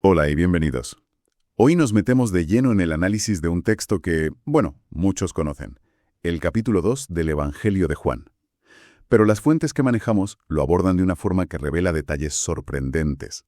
Hola y bienvenidos. Hoy nos metemos de lleno en el análisis de un texto que, bueno, muchos conocen, el capítulo 2 del Evangelio de Juan. Pero las fuentes que manejamos lo abordan de una forma que revela detalles sorprendentes.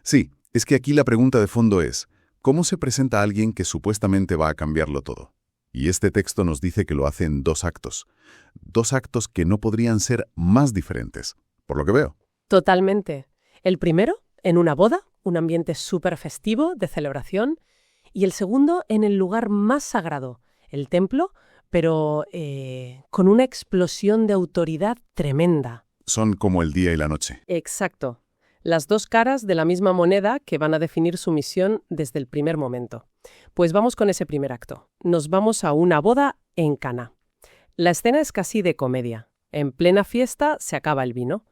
Sí, es que aquí la pregunta de fondo es, ¿cómo se presenta a alguien que supuestamente va a cambiarlo todo? Y este texto nos dice que lo hace en dos actos que no podrían ser más diferentes, por lo que veo. Totalmente. El primero, en una boda, un ambiente súper festivo, de celebración, y el segundo, en el lugar más sagrado, el templo, pero con una explosión de autoridad tremenda. Son como el día y la noche. Exacto. Las dos caras de la misma moneda que van a definir su misión desde el primer momento. Pues vamos con ese primer acto. Nos vamos a una boda en Caná. La escena es casi de comedia. En plena fiesta se acaba el vino,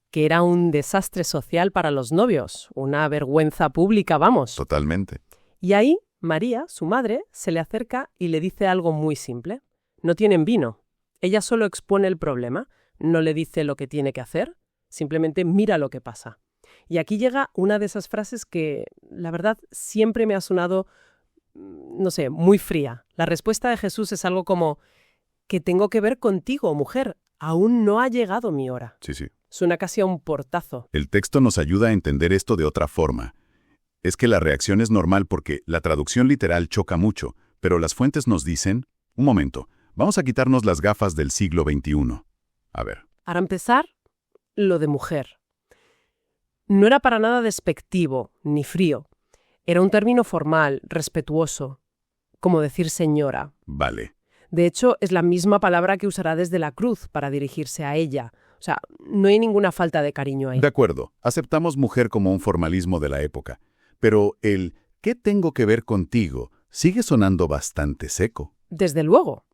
que era un desastre social para los novios, una vergüenza pública, vamos. Totalmente. Y ahí, María, su madre, se le acerca y le dice algo muy simple. No tienen vino. Ella solo expone el problema, no le dice lo que tiene que hacer, simplemente mira lo que pasa. Y aquí llega una de esas frases que, la verdad, siempre me ha sonado, no sé, muy fría. La respuesta de Jesús es algo como, ¿qué tengo que ver contigo, mujer? Aún no ha llegado mi hora. Sí. Suena casi a un portazo. El texto nos ayuda a entender esto de otra forma. Es que la reacción es normal porque la traducción literal choca mucho, pero las fuentes nos dicen, un momento, vamos a quitarnos las gafas del siglo XXI. A ver. Para empezar, lo de mujer. No era para nada despectivo, ni frío. Era un término formal, respetuoso, como decir señora. Vale. De hecho, es la misma palabra que usará desde la cruz para dirigirse a ella. O sea, no hay ninguna falta de cariño ahí. De acuerdo, aceptamos mujer como un formalismo de la época, pero el ¿qué tengo que ver contigo? Sigue sonando bastante seco. Desde luego.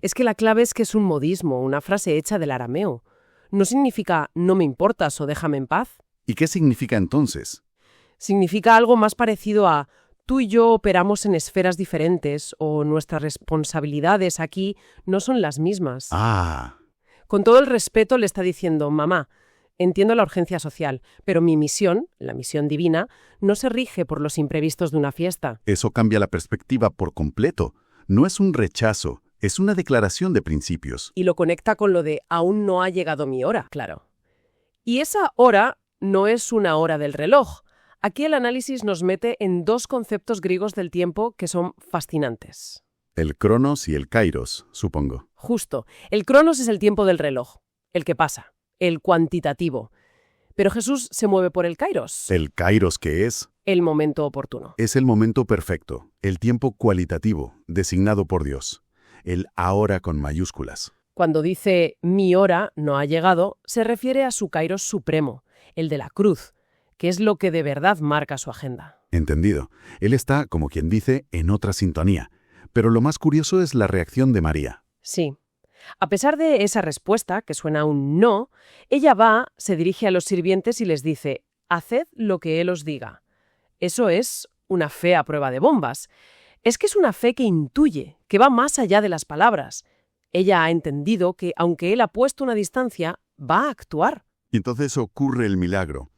Es que la clave es que es un modismo, una frase hecha del arameo. No significa no me importas o déjame en paz. ¿Y qué significa entonces? Significa algo más parecido a tú y yo operamos en esferas diferentes o nuestras responsabilidades aquí no son las mismas. Ah. Con todo el respeto le está diciendo, mamá, entiendo la urgencia social, pero mi misión, la misión divina, no se rige por los imprevistos de una fiesta. Eso cambia la perspectiva por completo. No es un rechazo, es una declaración de principios. Y lo conecta con lo de aún no ha llegado mi hora, claro. Y esa hora no es una hora del reloj. Aquí el análisis nos mete en dos conceptos griegos del tiempo que son fascinantes. El cronos y el kairos, supongo. Justo. El cronos es el tiempo del reloj, el que pasa, el cuantitativo. Pero Jesús se mueve por el kairos. ¿El kairos qué es? El momento oportuno. Es el momento perfecto, el tiempo cualitativo, designado por Dios. El ahora con mayúsculas. Cuando dice mi hora no ha llegado, se refiere a su kairos supremo, el de la cruz, que es lo que de verdad marca su agenda. Entendido. Él está, como quien dice, en otra sintonía. Pero lo más curioso es la reacción de María. Sí. A pesar de esa respuesta, que suena a un no, ella va, se dirige a los sirvientes y les dice, haced lo que él os diga. Eso es una fe a prueba de bombas. Es que es una fe que intuye, que va más allá de las palabras. Ella ha entendido que, aunque él ha puesto una distancia, va a actuar. Y entonces ocurre el milagro.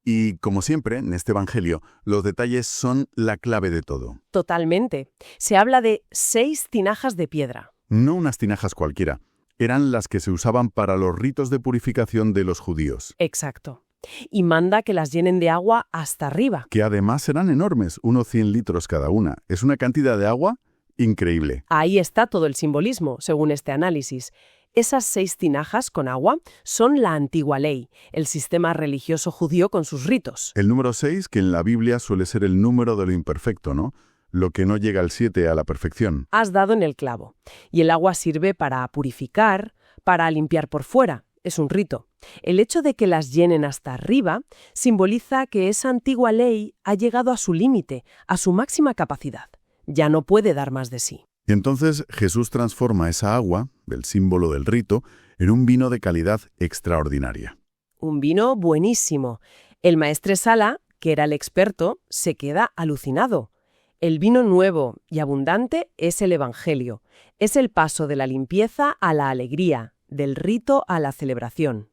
Y, como siempre, en este evangelio, los detalles son la clave de todo. Totalmente. Se habla de 6 tinajas de piedra. No unas tinajas cualquiera. Eran las que se usaban para los ritos de purificación de los judíos. Exacto. Y manda que las llenen de agua hasta arriba. Que además eran enormes, unos 100 litros cada una. Es una cantidad de agua increíble. Ahí está todo el simbolismo, según este análisis. Esas 6 tinajas con agua son la antigua ley, el sistema religioso judío con sus ritos. El número 6, que en la Biblia suele ser el número de lo imperfecto, ¿no? Lo que no llega al 7 a la perfección. Has dado en el clavo. Y el agua sirve para purificar, para limpiar por fuera. Es un rito. El hecho de que las llenen hasta arriba simboliza que esa antigua ley ha llegado a su límite, a su máxima capacidad. Ya no puede dar más de sí. Y entonces Jesús transforma esa agua, el símbolo del rito, en un vino de calidad extraordinaria. Un vino buenísimo. El maestresala, que era el experto, se queda alucinado. El vino nuevo y abundante es el Evangelio. Es el paso de la limpieza a la alegría, del rito a la celebración.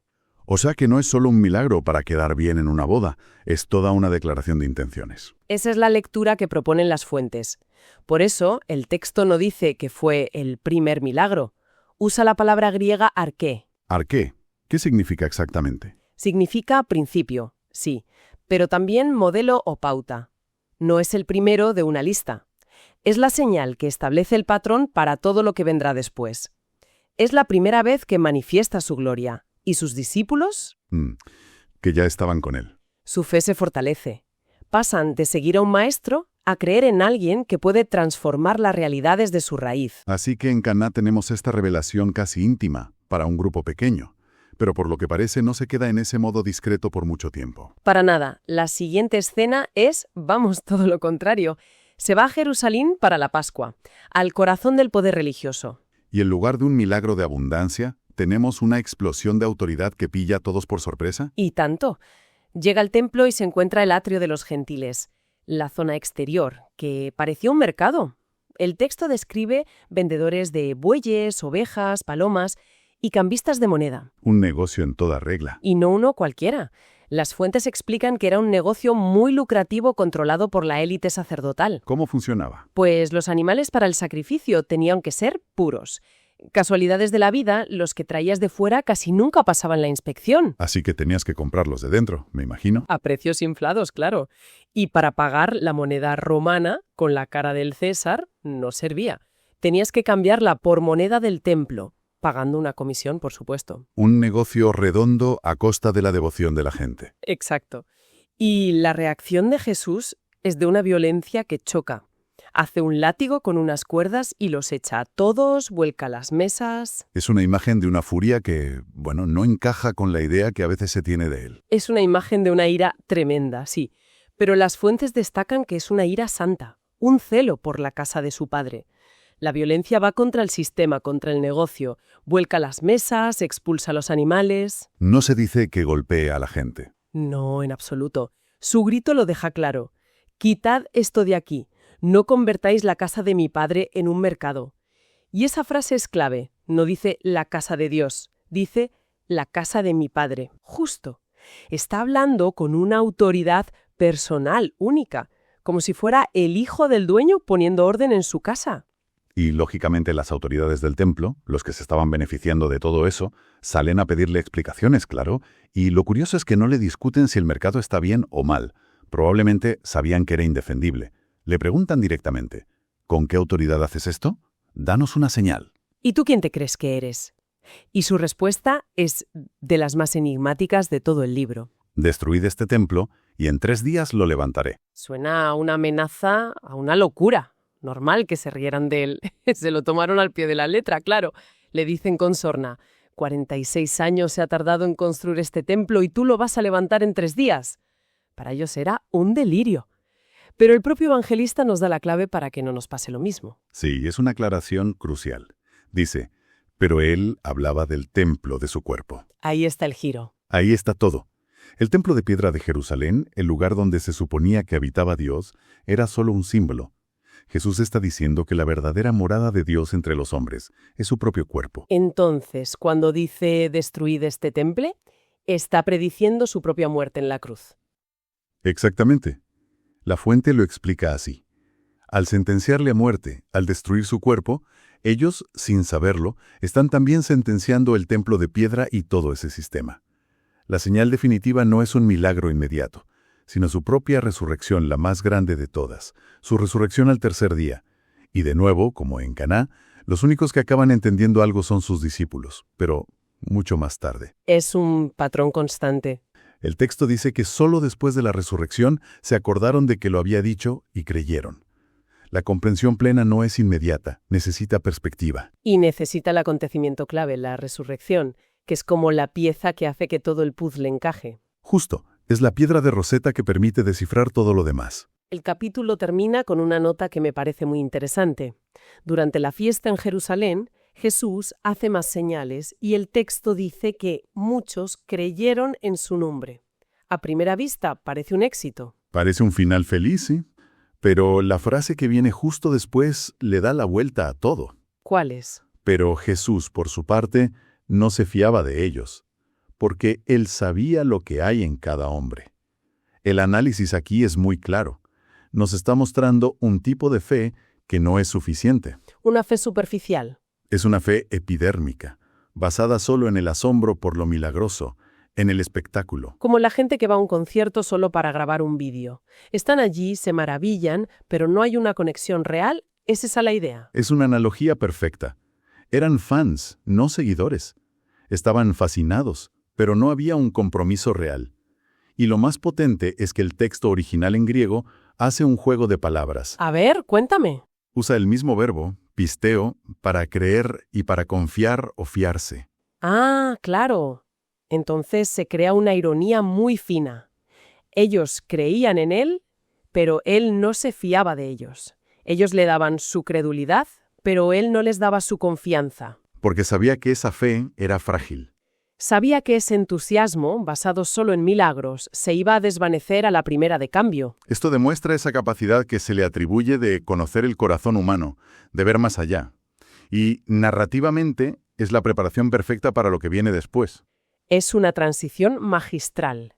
O sea que no es solo un milagro para quedar bien en una boda, es toda una declaración de intenciones. Esa es la lectura que proponen las fuentes. Por eso, el texto no dice que fue el primer milagro. Usa la palabra griega arché. ¿Arqué? ¿Qué significa exactamente? Significa principio, sí, pero también modelo o pauta. No es el primero de una lista. Es la señal que establece el patrón para todo lo que vendrá después. Es la primera vez que manifiesta su gloria. ¿Y sus discípulos? Que ya estaban con él. Su fe se fortalece. Pasan de seguir a un maestro a creer en alguien que puede transformar la realidad desde su raíz. Así que en Caná tenemos esta revelación casi íntima, para un grupo pequeño. Pero por lo que parece no se queda en ese modo discreto por mucho tiempo. Para nada. La siguiente escena es, vamos, todo lo contrario. Se va a Jerusalén para la Pascua, al corazón del poder religioso. Y en lugar de un milagro de abundancia, ¿tenemos una explosión de autoridad que pilla a todos por sorpresa? Y tanto. Llega al templo y se encuentra el atrio de los gentiles, la zona exterior, que parecía un mercado. El texto describe vendedores de bueyes, ovejas, palomas y cambistas de moneda. Un negocio en toda regla. Y no uno cualquiera. Las fuentes explican que era un negocio muy lucrativo controlado por la élite sacerdotal. ¿Cómo funcionaba? Pues los animales para el sacrificio tenían que ser puros. Casualidades de la vida, los que traías de fuera casi nunca pasaban la inspección. Así que tenías que comprarlos de dentro, me imagino. A precios inflados, claro. Y para pagar la moneda romana, con la cara del César, no servía. Tenías que cambiarla por moneda del templo, pagando una comisión, por supuesto. Un negocio redondo a costa de la devoción de la gente. Exacto. Y la reacción de Jesús es de una violencia que choca. Hace un látigo con unas cuerdas y los echa a todos, vuelca las mesas. Es una imagen de una furia que, bueno, no encaja con la idea que a veces se tiene de él. Es una imagen de una ira tremenda, sí. Pero las fuentes destacan que es una ira santa, un celo por la casa de su padre. La violencia va contra el sistema, contra el negocio. Vuelca las mesas, expulsa a los animales. No se dice que golpee a la gente. No, en absoluto. Su grito lo deja claro. Quitad esto de aquí. No convertáis la casa de mi padre en un mercado. Y esa frase es clave. No dice la casa de Dios, dice la casa de mi padre. Justo. Está hablando con una autoridad personal, única, como si fuera el hijo del dueño poniendo orden en su casa. Y, lógicamente, las autoridades del templo, los que se estaban beneficiando de todo eso, salen a pedirle explicaciones, claro, y lo curioso es que no le discuten si el mercado está bien o mal. Probablemente sabían que era indefendible. Le preguntan directamente, ¿con qué autoridad haces esto? Danos una señal. ¿Y tú quién te crees que eres? Y su respuesta es de las más enigmáticas de todo el libro. Destruid este templo y en 3 días lo levantaré. Suena a una amenaza, a una locura. Normal que se rieran de él. Se lo tomaron al pie de la letra, claro. Le dicen con sorna, 46 años se ha tardado en construir este templo y tú lo vas a levantar en 3 días. Para ellos era un delirio. Pero el propio evangelista nos da la clave para que no nos pase lo mismo. Sí, es una aclaración crucial. Dice, pero él hablaba del templo de su cuerpo. Ahí está el giro. Ahí está todo. El templo de piedra de Jerusalén, el lugar donde se suponía que habitaba Dios, era solo un símbolo. Jesús está diciendo que la verdadera morada de Dios entre los hombres es su propio cuerpo. Entonces, cuando dice destruid este temple, está prediciendo su propia muerte en la cruz. Exactamente. La fuente lo explica así. Al sentenciarle a muerte, al destruir su cuerpo, ellos, sin saberlo, están también sentenciando el templo de piedra y todo ese sistema. La señal definitiva no es un milagro inmediato, sino su propia resurrección, la más grande de todas, su resurrección al 3er día. Y de nuevo, como en Caná, los únicos que acaban entendiendo algo son sus discípulos, pero mucho más tarde. Es un patrón constante. El texto dice que solo después de la resurrección se acordaron de que lo había dicho y creyeron. La comprensión plena no es inmediata, necesita perspectiva. Y necesita el acontecimiento clave, la resurrección, que es como la pieza que hace que todo el puzzle encaje. Justo, es la piedra de Rosetta que permite descifrar todo lo demás. El capítulo termina con una nota que me parece muy interesante. Durante la fiesta en Jerusalén, Jesús hace más señales y el texto dice que muchos creyeron en su nombre. A primera vista parece un éxito. Parece un final feliz, ¿sí? Pero la frase que viene justo después le da la vuelta a todo. ¿Cuál es? Pero Jesús, por su parte, no se fiaba de ellos. porque Él sabía lo que hay en cada hombre. El análisis aquí es muy claro. Nos está mostrando un tipo de fe que no es suficiente. Una fe superficial. Es una fe epidérmica, basada solo en el asombro por lo milagroso, en el espectáculo. Como la gente que va a un concierto solo para grabar un vídeo. Están allí, se maravillan, pero no hay una conexión real. ¿Es esa la idea? Es una analogía perfecta. Eran fans, no seguidores. Estaban fascinados, pero no había un compromiso real. Y lo más potente es que el texto original en griego hace un juego de palabras. A ver, cuéntame. Usa el mismo verbo, pisteo, para creer y para confiar o fiarse. Ah, claro. Entonces se crea una ironía muy fina. Ellos creían en él, pero él no se fiaba de ellos. Ellos le daban su credulidad, pero él no les daba su confianza. Porque sabía que esa fe era frágil. Sabía que ese entusiasmo, basado solo en milagros, se iba a desvanecer a la primera de cambio. Esto demuestra esa capacidad que se le atribuye de conocer el corazón humano, de ver más allá. Y, narrativamente, es la preparación perfecta para lo que viene después. Es una transición magistral.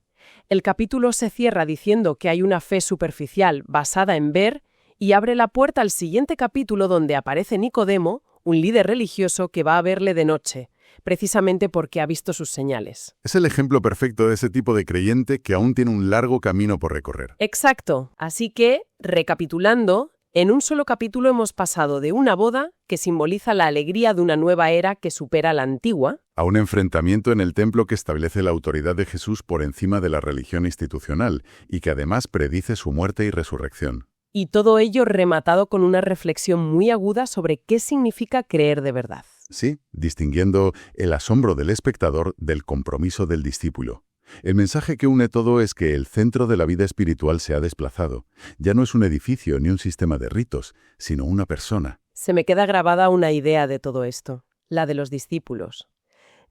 El capítulo se cierra diciendo que hay una fe superficial basada en ver y abre la puerta al siguiente capítulo donde aparece Nicodemo, un líder religioso que va a verle de noche, precisamente porque ha visto sus señales. Es el ejemplo perfecto de ese tipo de creyente que aún tiene un largo camino por recorrer. Exacto. Así que, recapitulando, en un solo capítulo hemos pasado de una boda, que simboliza la alegría de una nueva era que supera la antigua, A un enfrentamiento en el templo que establece la autoridad de Jesús por encima de la religión institucional y que además predice su muerte y resurrección. y todo ello rematado con una reflexión muy aguda sobre qué significa creer de verdad. Sí, distinguiendo el asombro del espectador del compromiso del discípulo. El mensaje que une todo es que el centro de la vida espiritual se ha desplazado. Ya no es un edificio ni un sistema de ritos, sino una persona. Se me queda grabada una idea de todo esto, la de los discípulos.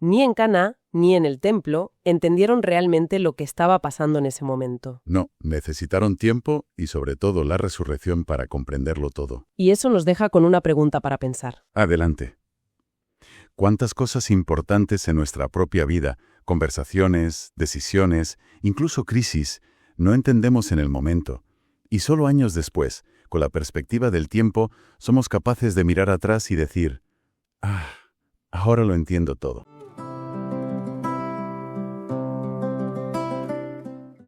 Ni en Caná, ni en el templo, entendieron realmente lo que estaba pasando en ese momento. No, necesitaron tiempo y sobre todo la resurrección para comprenderlo todo. Y eso nos deja con una pregunta para pensar. Adelante. ¿Cuántas cosas importantes en nuestra propia vida, conversaciones, decisiones, incluso crisis, no entendemos en el momento? Y solo años después, con la perspectiva del tiempo, somos capaces de mirar atrás y decir, ahora lo entiendo todo.